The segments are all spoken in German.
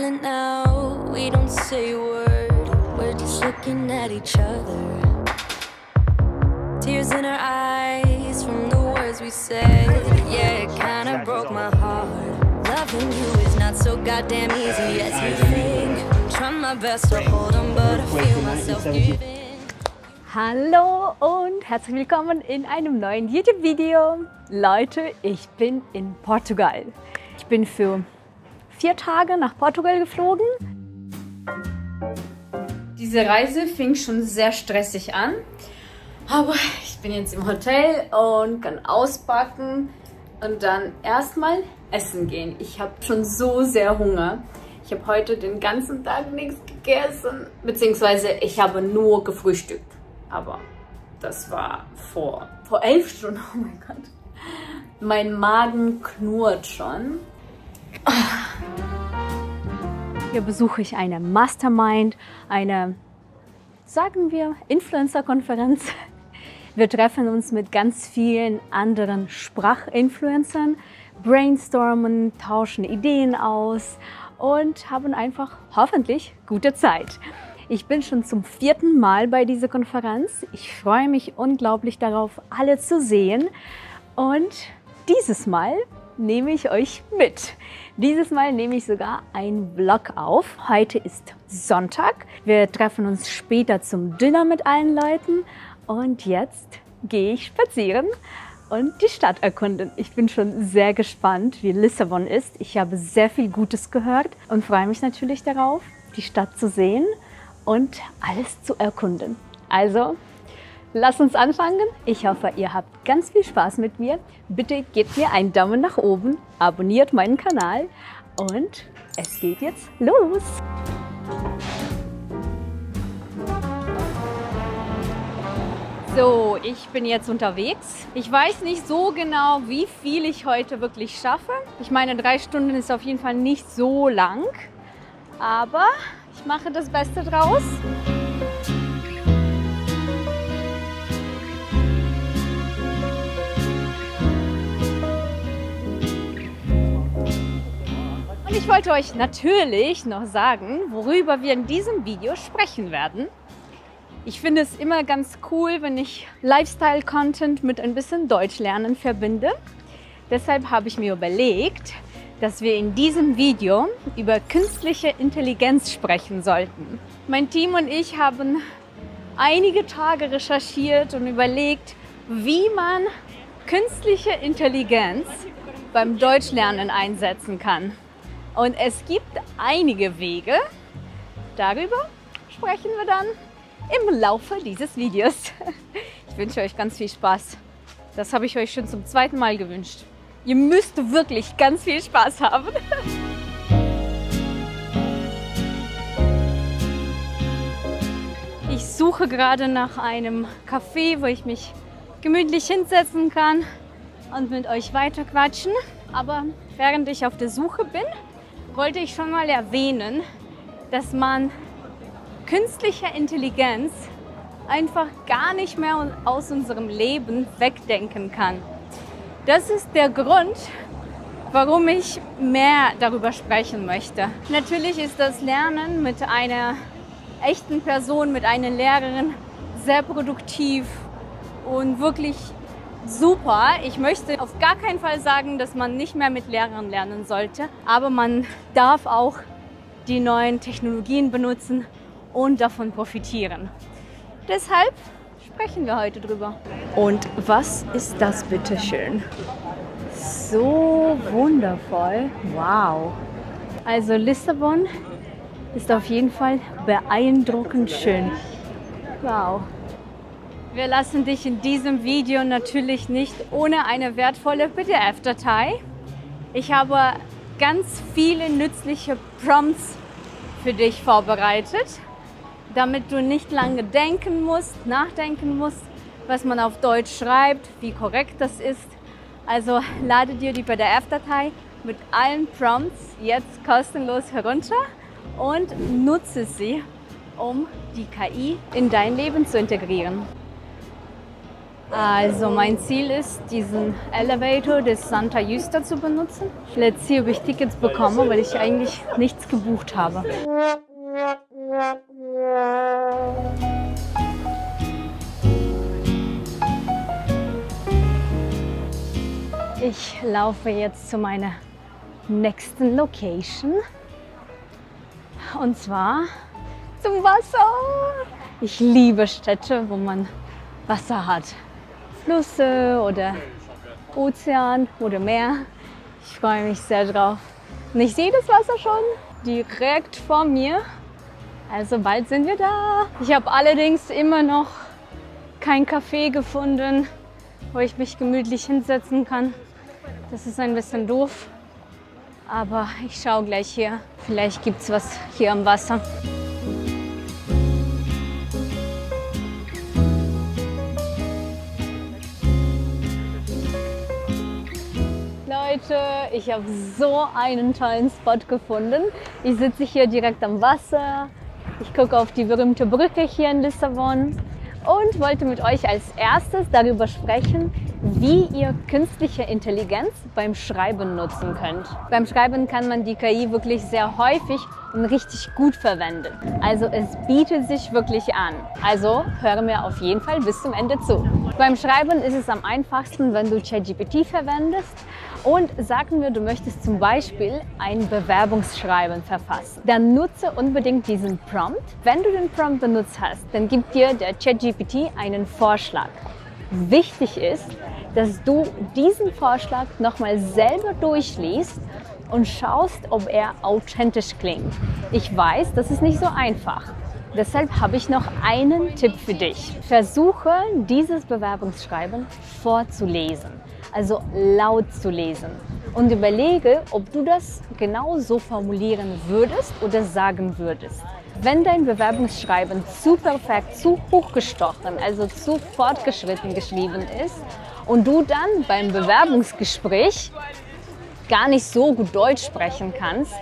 moment now, we don't say a word, we're just looking at each other. Tears in our eyes from the words we said, yeah, it kinda broke my heart. Loving you is not so goddamn easy as you think. I'm trying my best to hold on, but I feel myself giving. Hallo und herzlich willkommen in einem neuen YouTube-Video. Leute, ich bin in Portugal. Ich bin für 4 Tage nach Portugal geflogen. Diese Reise fing schon sehr stressig an, aber ich bin jetzt im Hotel und kann auspacken und dann erstmal essen gehen. Ich habe schon so sehr Hunger. Ich habe heute den ganzen Tag nichts gegessen, beziehungsweise ich habe nur gefrühstückt. Aber das war vor 11 Stunden. Oh mein Gott. Mein Magen knurrt schon. Hier besuche ich eine Mastermind, eine, sagen wir, Influencer-Konferenz. Wir treffen uns mit ganz vielen anderen Sprachinfluencern, brainstormen, tauschen Ideen aus und haben einfach hoffentlich gute Zeit. Ich bin schon zum 4. Mal bei dieser Konferenz. Ich freue mich unglaublich darauf, alle zu sehen. Und dieses Mal nehme ich euch mit. Dieses Mal nehme ich sogar einen Vlog auf. Heute ist Sonntag. Wir treffen uns später zum Dinner mit allen Leuten. Und jetzt gehe ich spazieren und die Stadt erkunden. Ich bin schon sehr gespannt, wie Lissabon ist. Ich habe sehr viel Gutes gehört und freue mich natürlich darauf, die Stadt zu sehen und alles zu erkunden. Also, lasst uns anfangen. Ich hoffe, ihr habt ganz viel Spaß mit mir. Bitte gebt mir einen Daumen nach oben, abonniert meinen Kanal und es geht jetzt los. So, ich bin jetzt unterwegs. Ich weiß nicht so genau, wie viel ich heute wirklich schaffe. Ich meine, 3 Stunden ist auf jeden Fall nicht so lang, aber ich mache das Beste draus. Und ich wollte euch natürlich noch sagen, worüber wir in diesem Video sprechen werden. Ich finde es immer ganz cool, wenn ich Lifestyle-Content mit ein bisschen Deutschlernen verbinde. Deshalb habe ich mir überlegt, dass wir in diesem Video über künstliche Intelligenz sprechen sollten. Mein Team und ich haben einige Tage recherchiert und überlegt, wie man künstliche Intelligenz beim Deutschlernen einsetzen kann. Und es gibt einige Wege. Darüber sprechen wir dann im Laufe dieses Videos. Ich wünsche euch ganz viel Spaß. Das habe ich euch schon zum 2. Mal gewünscht. Ihr müsst wirklich ganz viel Spaß haben. Ich suche gerade nach einem Café, wo ich mich gemütlich hinsetzen kann und mit euch weiter quatschen. Aber während ich auf der Suche bin, wollte ich schon mal erwähnen, dass man künstliche Intelligenz einfach gar nicht mehr aus unserem Leben wegdenken kann. Das ist der Grund, warum ich mehr darüber sprechen möchte. Natürlich ist das Lernen mit einer echten Person, mit einer Lehrerin sehr produktiv und wirklich super. Ich möchte auf gar keinen Fall sagen, dass man nicht mehr mit Lehrern lernen sollte, aber man darf auch die neuen Technologien benutzen und davon profitieren. Deshalb sprechen wir heute drüber. Und was ist das bitte schön? So wundervoll. Wow. Also Lissabon ist auf jeden Fall beeindruckend schön. Wow. Wir lassen dich in diesem Video natürlich nicht ohne eine wertvolle PDF-Datei. Ich habe ganz viele nützliche Prompts für dich vorbereitet, damit du nicht lange denken musst, nachdenken musst, was man auf Deutsch schreibt, wie korrekt das ist. Also lade dir die PDF-Datei mit allen Prompts jetzt kostenlos herunter und nutze sie, um die KI in dein Leben zu integrieren. Also mein Ziel ist, diesen Elevator des Santa Justa zu benutzen. Let's see, ob ich Tickets bekomme, weil ich eigentlich nichts gebucht habe. Ich laufe jetzt zu meiner nächsten Location. Und zwar zum Wasser. Ich liebe Städte, wo man Wasser hat. Flüsse oder Ozean oder Meer. Ich freue mich sehr drauf. Und ich sehe das Wasser schon direkt vor mir. Also bald sind wir da. Ich habe allerdings immer noch kein Café gefunden, wo ich mich gemütlich hinsetzen kann. Das ist ein bisschen doof. Aber ich schaue gleich hier. Vielleicht gibt es was hier am Wasser. Leute, ich habe so einen tollen Spot gefunden. Ich sitze hier direkt am Wasser. Ich gucke auf die berühmte Brücke hier in Lissabon und wollte mit euch als erstes darüber sprechen, wie ihr künstliche Intelligenz beim Schreiben nutzen könnt. Beim Schreiben kann man die KI wirklich sehr häufig und richtig gut verwenden. Also es bietet sich wirklich an. Also höre mir auf jeden Fall bis zum Ende zu. Beim Schreiben ist es am einfachsten, wenn du ChatGPT verwendest. Und sagen wir, du möchtest zum Beispiel ein Bewerbungsschreiben verfassen. Dann nutze unbedingt diesen Prompt. Wenn du den Prompt benutzt hast, dann gibt dir der ChatGPT einen Vorschlag. Wichtig ist, dass du diesen Vorschlag nochmal selber durchliest und schaust, ob er authentisch klingt. Ich weiß, das ist nicht so einfach. Deshalb habe ich noch einen Tipp für dich. Versuche, dieses Bewerbungsschreiben vorzulesen, also laut zu lesen. Und überlege, ob du das genau so formulieren würdest oder sagen würdest. Wenn dein Bewerbungsschreiben zu perfekt, zu hochgestochen, also zu fortgeschritten geschrieben ist und du dann beim Bewerbungsgespräch gar nicht so gut Deutsch sprechen kannst,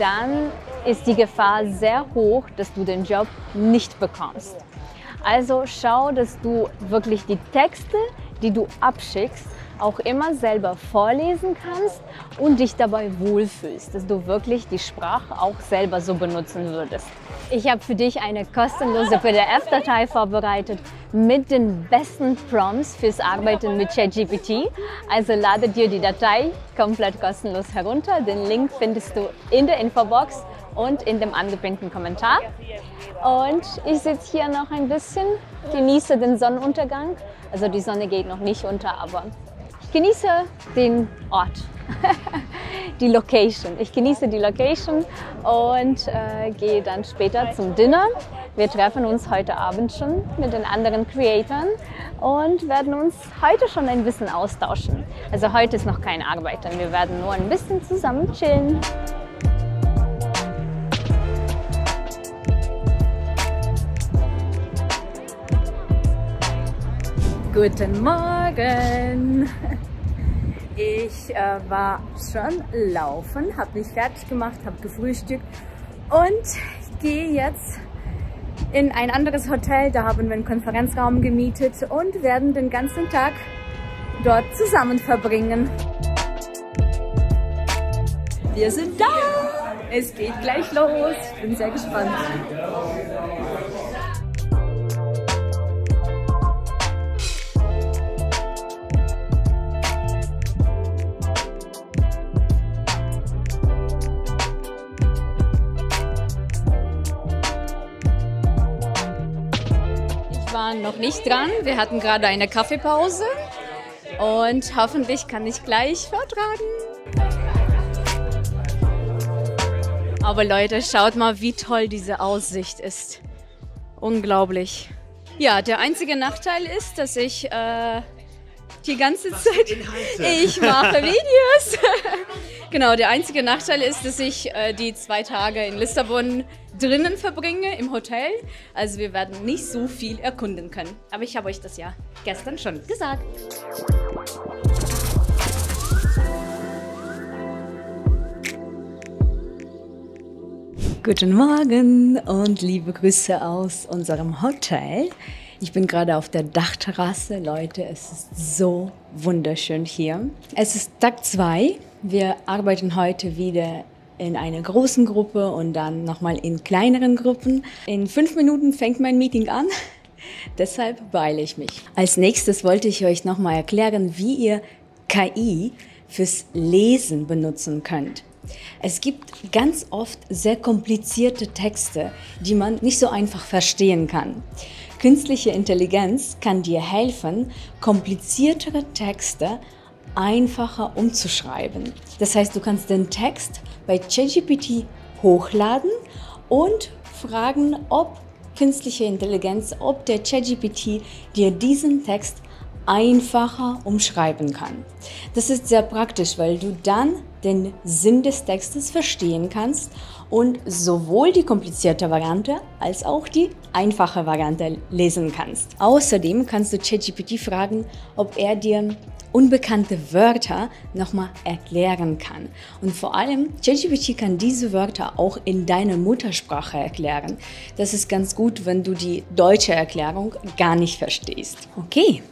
dann ist die Gefahr sehr hoch, dass du den Job nicht bekommst. Also schau, dass du wirklich die Texte, die du abschickst, auch immer selber vorlesen kannst und dich dabei wohlfühlst, dass du wirklich die Sprache auch selber so benutzen würdest. Ich habe für dich eine kostenlose PDF-Datei vorbereitet mit den besten Prompts fürs Arbeiten mit ChatGPT. Also lade dir die Datei komplett kostenlos herunter. Den Link findest du in der Infobox und in dem angepinnten Kommentar. Und ich sitze hier noch ein bisschen, genieße den Sonnenuntergang. Also die Sonne geht noch nicht unter, aber ich genieße den Ort, die Location. Ich genieße die Location und gehe dann später zum Dinner. Wir treffen uns heute Abend schon mit den anderen Creatoren und werden uns heute schon ein bisschen austauschen. Also heute ist noch kein Arbeiten, wir werden nur ein bisschen zusammen chillen. Guten Morgen! Ich war schon laufen, habe mich fertig gemacht, habe gefrühstückt und ich gehe jetzt in ein anderes Hotel. Da haben wir einen Konferenzraum gemietet und werden den ganzen Tag dort zusammen verbringen. Wir sind da! Es geht gleich los. Ich bin sehr gespannt. Noch nicht dran. Wir hatten gerade eine Kaffeepause und hoffentlich kann ich gleich vortragen. Aber Leute, schaut mal, wie toll diese Aussicht ist. Unglaublich. Ja, der einzige Nachteil ist, dass ich die ganze Zeit... Ich mache Videos. Genau, der einzige Nachteil ist, dass ich die 2 Tage in Lissabon drinnen verbringe, im Hotel. Also wir werden nicht so viel erkunden können. Aber ich habe euch das ja gestern schon gesagt. Guten Morgen und liebe Grüße aus unserem Hotel. Ich bin gerade auf der Dachterrasse. Leute, es ist so wunderschön hier. Es ist Tag 2. Wir arbeiten heute wieder in einer großen Gruppe und dann nochmal in kleineren Gruppen. In 5 Minuten fängt mein Meeting an. Deshalb beeile ich mich. Als nächstes wollte ich euch nochmal erklären, wie ihr KI fürs Lesen benutzen könnt. Es gibt ganz oft sehr komplizierte Texte, die man nicht so einfach verstehen kann. Künstliche Intelligenz kann dir helfen, kompliziertere Texte einfacher umzuschreiben. Das heißt, du kannst den Text bei ChatGPT hochladen und fragen, ob künstliche Intelligenz, ob der ChatGPT dir diesen Text einfacher umschreiben kann. Das ist sehr praktisch, weil du dann den Sinn des Textes verstehen kannst und sowohl die komplizierte Variante als auch die einfache Variante lesen kannst. Außerdem kannst du ChatGPT fragen, ob er dir unbekannte Wörter nochmal erklären kann. Und vor allem, ChatGPT kann diese Wörter auch in deiner Muttersprache erklären. Das ist ganz gut, wenn du die deutsche Erklärung gar nicht verstehst. Okay,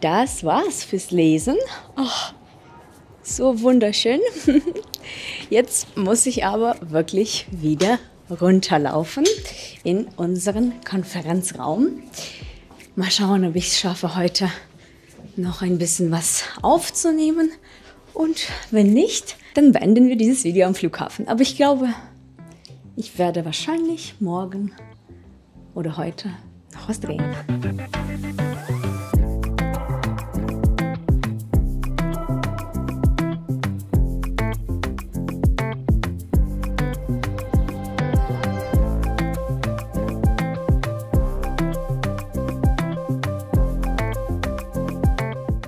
das war's fürs Lesen. Oh, so wunderschön. Jetzt muss ich aber wirklich wieder runterlaufen in unseren Konferenzraum. Mal schauen, ob ich es schaffe, heute noch ein bisschen was aufzunehmen. Und wenn nicht, dann beenden wir dieses Video am Flughafen. Aber ich glaube, ich werde wahrscheinlich morgen oder heute noch was drehen.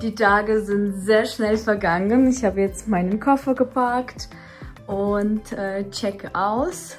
Die Tage sind sehr schnell vergangen. Ich habe jetzt meinen Koffer gepackt und check aus.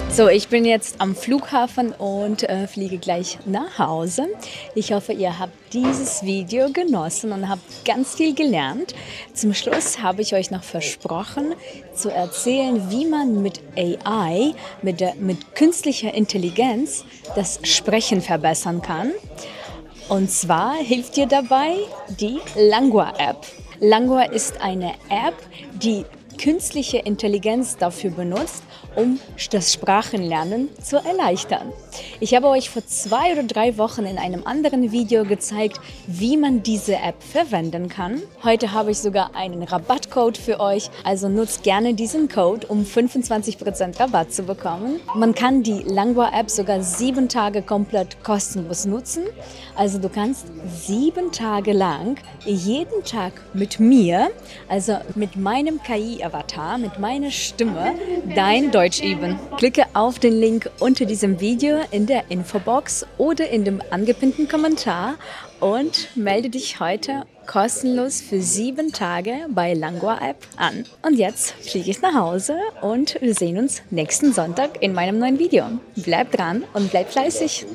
So, ich bin jetzt am Flughafen und fliege gleich nach Hause. Ich hoffe, ihr habt dieses Video genossen und habt ganz viel gelernt. Zum Schluss habe ich euch noch versprochen, zu erzählen, wie man mit AI, mit künstlicher Intelligenz, das Sprechen verbessern kann. Und zwar hilft dir dabei die Langua-App. Langua ist eine App, die künstliche Intelligenz dafür benutzt, um das Sprachenlernen zu erleichtern. Ich habe euch vor 2 oder 3 Wochen in einem anderen Video gezeigt, wie man diese App verwenden kann. Heute habe ich sogar einen Rabattcode für euch, also nutzt gerne diesen Code, um 25% Rabatt zu bekommen. Man kann die Langua-App sogar 7 Tage komplett kostenlos nutzen. Also du kannst 7 Tage lang jeden Tag mit mir, also mit meinem KI-Avatar, mit meiner Stimme, dein Deutsch üben. Klicke auf den Link unter diesem Video in der Infobox oder in dem angepinnten Kommentar und melde dich heute kostenlos für 7 Tage bei Langua App an. Und jetzt fliege ich nach Hause und wir sehen uns nächsten Sonntag in meinem neuen Video. Bleib dran und bleib fleißig!